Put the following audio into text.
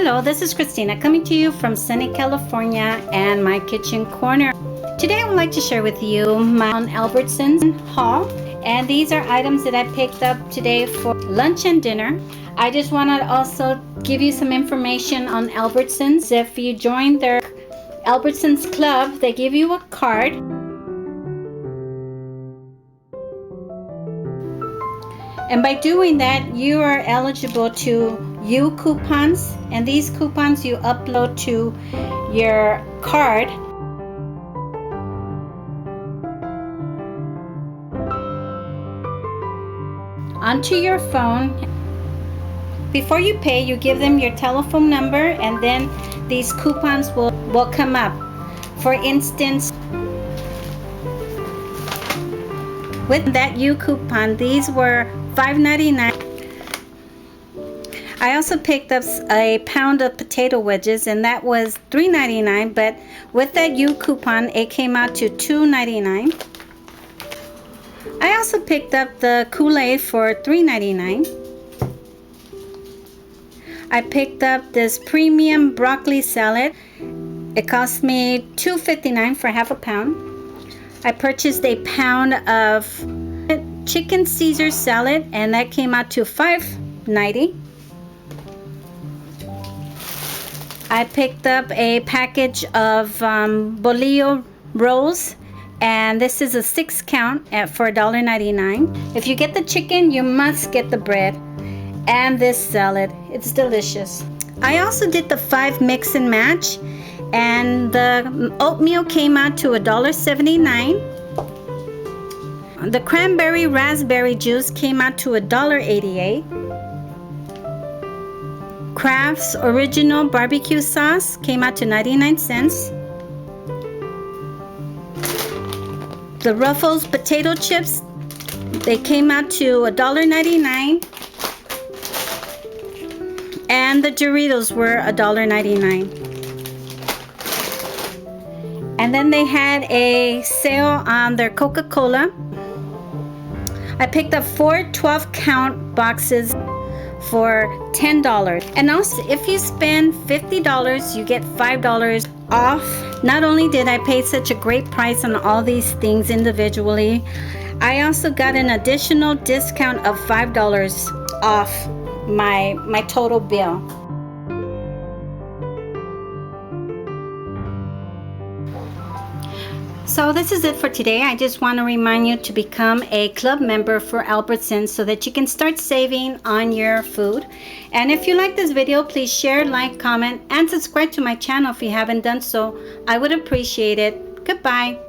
Hello, this is Christina coming to you from sunny California and my kitchen corner. Today I would like to share with you my Albertson's haul, and these are items that I picked up today for lunch and dinner. I just want to also give you some information on Albertson's. If you join their Albertson's club, they give you a card. And by doing that, you are eligible to use coupons, and these coupons you upload to your card. Onto your phone. Before you pay, you give them your telephone number, and then these coupons will come up. For instance, with that U coupon, these were $5.99. I also picked up a pound of potato wedges, and that was $3.99, but with that U coupon it came out to $2.99. I also picked up the Kool-Aid for $3.99. I picked up this premium broccoli salad. It cost me $2.59 for half a pound. I purchased a pound of chicken Caesar salad, and that came out to $5.90. I picked up a package of bolillo rolls, and this is a 6 count for $1.99. If you get the chicken, you must get the bread and this salad. It's delicious. I also did the 5 mix and match, and the oatmeal came out to $1.79. The cranberry raspberry juice came out to $1.88. Kraft's original barbecue sauce came out to 99 cents. The Ruffles potato chips, they came out to $1.99. And the Doritos were $1.99. And then they had a sale on their Coca-Cola. I picked up 4 12-count boxes for $10. And also, if you spend $50, you get $5 off. Not only did I pay such a great price on all these things individually, I also got an additional discount of $5 off my total bill. So this is it for today. I just want to remind you to become a club member for Albertson's so that you can start saving on your food. And if you like this video, please share, like, comment, and subscribe to my channel if you haven't done so. I would appreciate it. Goodbye.